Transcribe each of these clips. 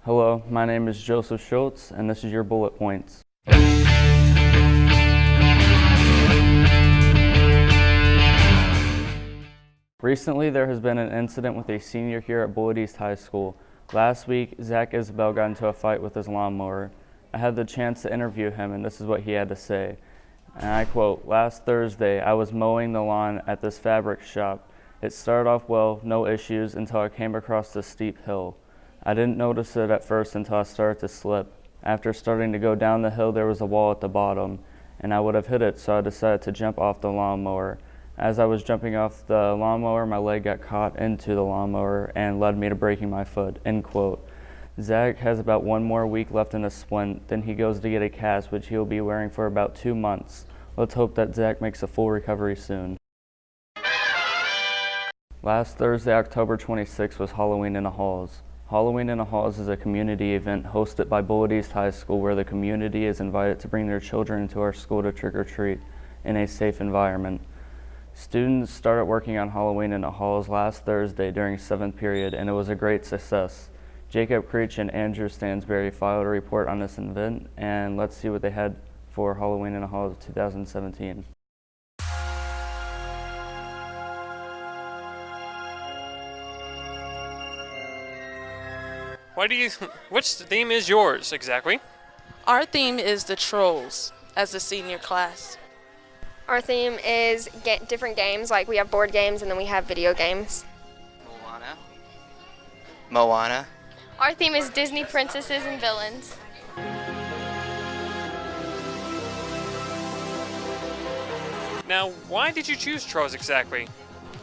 Hello, my name is Joseph Schultz, and this is your bullet points. Recently, there has been an incident with a senior here at Bullitt East High School. Last week, Zach Isabel got into a fight with his lawnmower. I had the chance to interview him, and this is what he had to say. And I quote, "Last Thursday, I was mowing the lawn at this fabric shop. It started off well, no issues, until I came across this steep hill. I didn't notice it at first until I started to slip. After starting to go down the hill, there was a wall at the bottom, and I would have hit it, so I decided to jump off the lawnmower. As I was jumping off the lawnmower, my leg got caught into the lawnmower and led me to breaking my foot," end quote. Zach has about 1 more week left in his splint, then he goes to get a cast, which he will be wearing for about 2 months. Let's hope that Zach makes a full recovery soon. Last Thursday, October 26th, was Halloween in the Halls. Halloween in the Halls is a community event hosted by Bullitt East High School where the community is invited to bring their children into our school to trick-or-treat in a safe environment. Students started working on Halloween in the Halls last Thursday during 7th period, and it was a great success. Jacob Creech and Andrew Stansberry filed a report on this event, and let's see what they had for Halloween in the Halls 2017. Which theme is yours exactly? Our theme is the Trolls as a senior class. Our theme is different games, like we have board games and then we have video games. Moana. Our theme is Disney princesses and villains. Now, why did you choose Trolls exactly?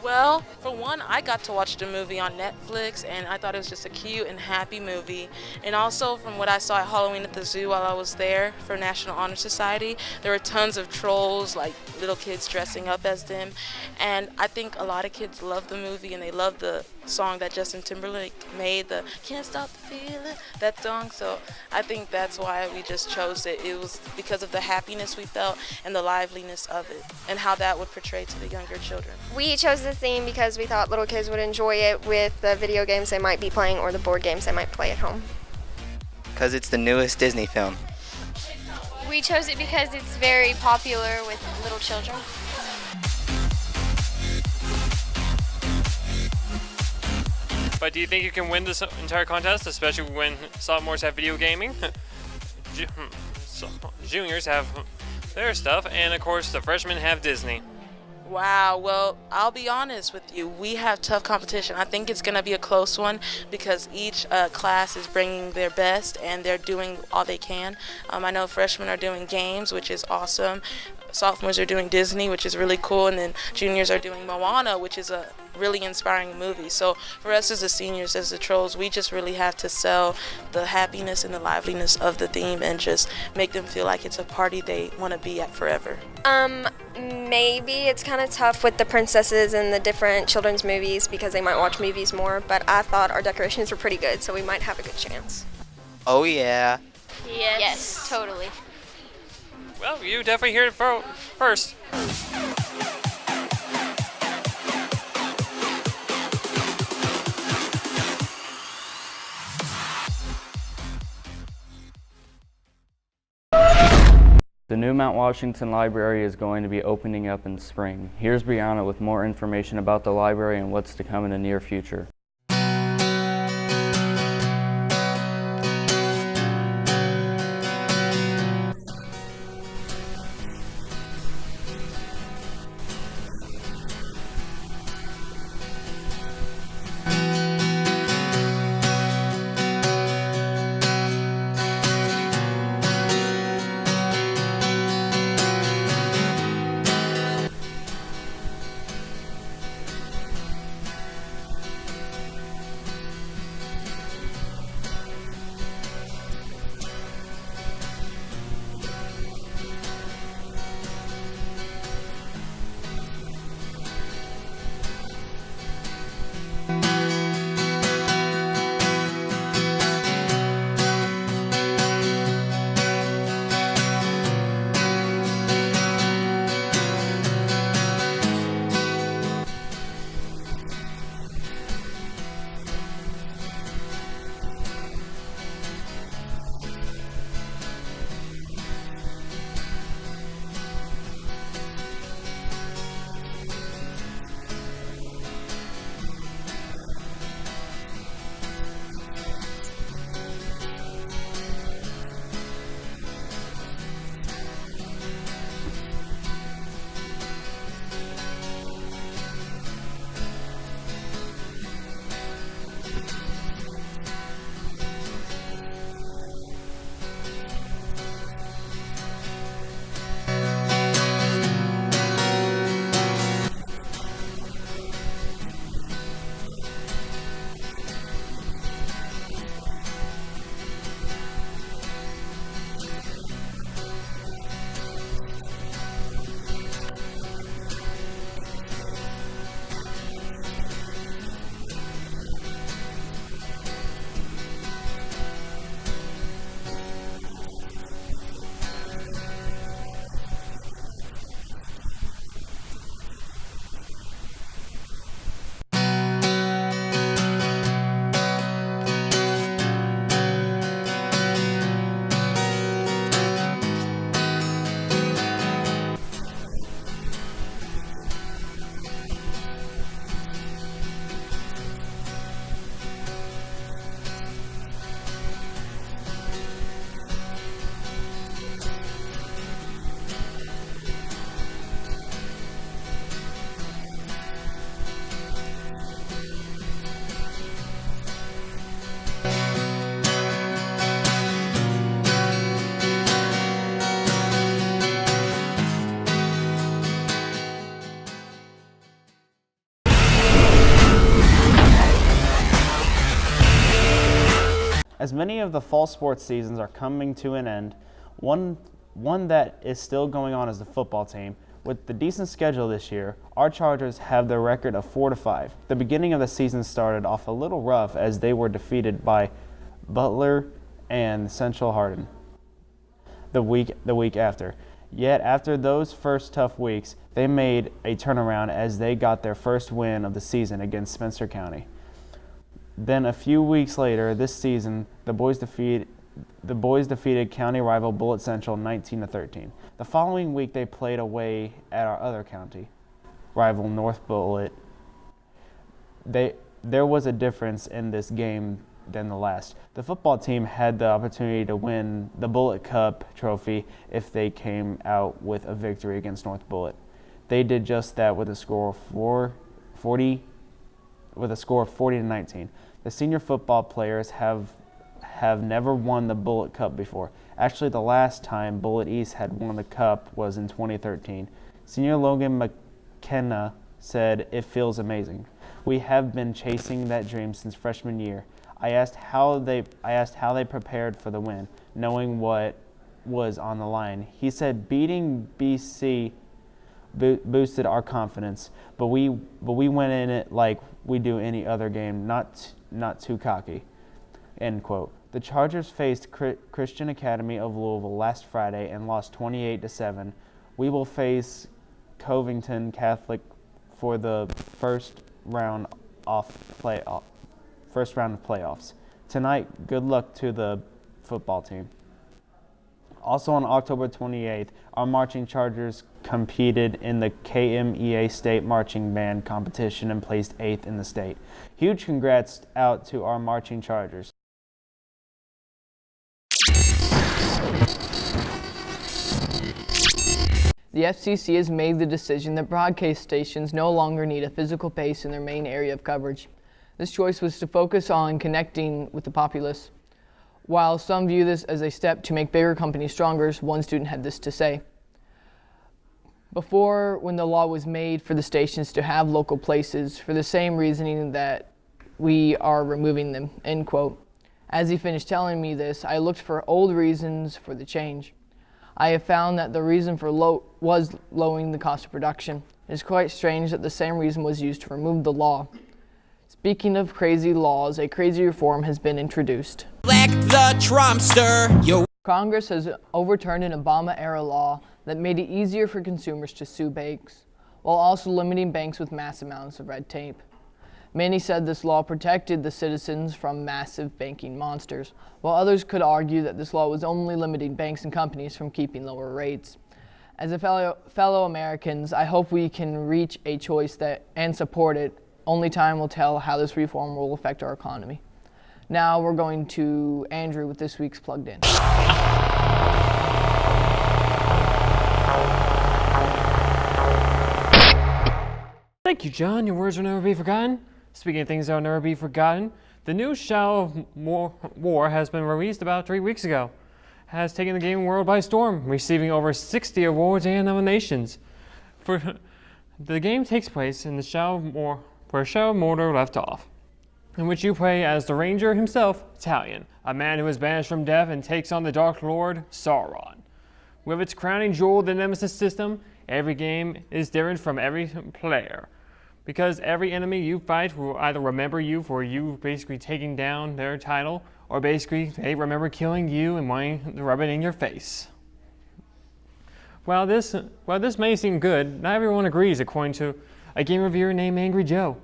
Well, for one, I got to watch the movie on Netflix, and I thought it was just a cute and happy movie. And also, from what I saw at Halloween at the zoo while I was there for National Honor Society, there were tons of trolls, like little kids dressing up as them. And I think a lot of kids love the movie, and they love the song that Justin Timberlake made, the "Can't Stop the Feeling," that song. So I think that's why we just chose it. It was because of the happiness we felt and the liveliness of it, and how that would portray to the younger children. We chose this theme because we thought little kids would enjoy it with the video games they might be playing or the board games they might play at home. Because it's the newest Disney film. We chose it because it's very popular with little children. But do you think you can win this entire contest, especially when sophomores have video gaming? Juniors have their stuff, and of course the freshmen have Disney. Wow, well, I'll be honest with you. We have tough competition. I think it's going to be a close one because each class is bringing their best and they're doing all they can. I know freshmen are doing games, which is awesome. Sophomores are doing Disney, which is really cool, and then juniors are doing Moana, which is a really inspiring movie. So for us as the seniors, as the Trolls, we just really have to sell the happiness and the liveliness of the theme and just make them feel like it's a party they want to be at forever. Maybe it's kind of tough with the princesses and the different children's movies because they might watch movies more, but I thought our decorations were pretty good, so we might have a good chance. Oh yeah. Yes, totally. Well, you definitely heard it first. The new Mount Washington Library is going to be opening up in spring. Here's Brianna with more information about the library and what's to come in the near future. As many of the fall sports seasons are coming to an end, one that is still going on is the football team. With the decent schedule this year, our Chargers have their record of 4-5. The beginning of the season started off a little rough as they were defeated by Butler and Central Hardin the week after. Yet after those first tough weeks, they made a turnaround as they got their first win of the season against Spencer County. Then a few weeks later this season, the boys defeated county rival Bullitt Central 19-13. The following week they played away at our other county rival North Bullitt. There was a difference in this game than the last. The football team had the opportunity to win the Bullitt Cup trophy if they came out with a victory against North Bullitt. They did just that with a score of 40-19. The senior football players have never won the Bullitt Cup before. Actually, the last time Bullitt East had won the Cup was in 2013. Senior Logan McKenna said, "It feels amazing. We have been chasing that dream since freshman year. I asked how they prepared for the win, knowing what was on the line. He said beating BC boosted our confidence, but we went in it like we do any other game, not too cocky." End quote. The Chargers faced Christian Academy of Louisville last Friday and lost 28-7. We will face Covington Catholic for the first round of playoffs. Tonight, good luck to the football team. Also on October 28th, our marching Chargers competed in the KMEA State Marching Band competition and placed 8th in the state. Huge congrats out to our marching Chargers. The FCC has made the decision that broadcast stations no longer need a physical base in their main area of coverage. This choice was to focus on connecting with the populace. While some view this as a step to make bigger companies stronger, one student had this to say. Before, when the law was made for the stations to have local places, for the same reasoning that we are removing them, end quote. As he finished telling me this, I looked for old reasons for the change. I have found that the reason for was lowering the cost of production. It is quite strange that the same reason was used to remove the law. Speaking of crazy laws, a crazy reform has been introduced. Elect the Trumpster. Yo. Congress has overturned an Obama-era law that made it easier for consumers to sue banks, while also limiting banks with mass amounts of red tape. Many said this law protected the citizens from massive banking monsters, while others could argue that this law was only limiting banks and companies from keeping lower rates. As a fellow Americans, I hope we can reach a choice and support it. Only time will tell how this reform will affect our economy. Now we're going to Andrew with this week's Plugged In. Thank you, John. Your words will never be forgotten. Speaking of things that will never be forgotten, the new Shadow of War has been released about 3 weeks ago. It has taken the gaming world by storm, receiving over 60 awards and nominations. The game takes place in the Shadow of War, where Shadow of Mordor left off, in which you play as the Ranger himself, Talion, a man who is banished from death and takes on the Dark Lord, Sauron. With its crowning jewel, the Nemesis system, every game is different from every player, because every enemy you fight will either remember you for you basically taking down their title, or basically they remember killing you and wanting to rub it in your face. While this may seem good, not everyone agrees, according to a game reviewer named Angry Joe.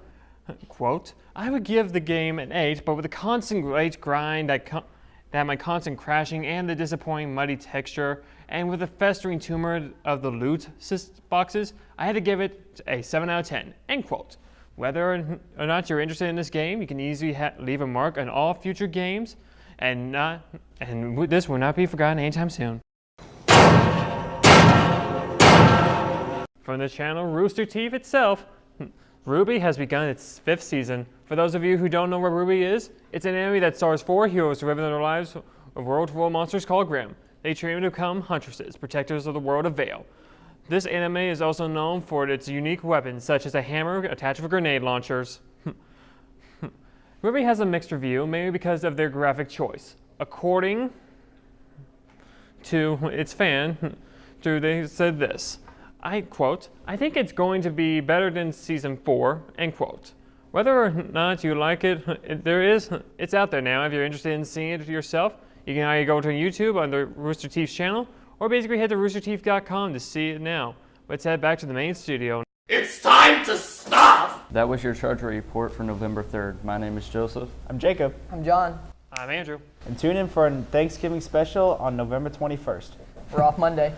Quote, "I would give the game an 8, but with the constant great grind that my constant crashing and the disappointing muddy texture, and with the festering tumor of the loot boxes, I had to give it a 7 out of 10, end quote. Whether or not you're interested in this game, you can easily leave a mark on all future games, and this will not be forgotten anytime soon." From the channel Rooster Teeth itself, RWBY has begun its 5th season. For those of you who don't know what RWBY is, it's an anime that stars 4 heroes living their lives of a world full of monsters called Grimm. They train to become huntresses, protectors of the world of Vale. This anime is also known for its unique weapons, such as a hammer attached with grenade launchers. RWBY The movie has a mixed review, maybe because of their graphic choice. According to its fan, they said this, I quote, "I think it's going to be better than season 4, end quote. Whether or not you like it, it's out there now if you're interested in seeing it yourself. You can either go to YouTube on the Rooster Teeth's channel, or basically head to roosterteeth.com to see it now. Let's head back to the main studio. It's time to stop! That was your Charger Report for November 3rd. My name is Joseph. I'm Jacob. I'm John. I'm Andrew. And tune in for a Thanksgiving special on November 21st. We're off Monday.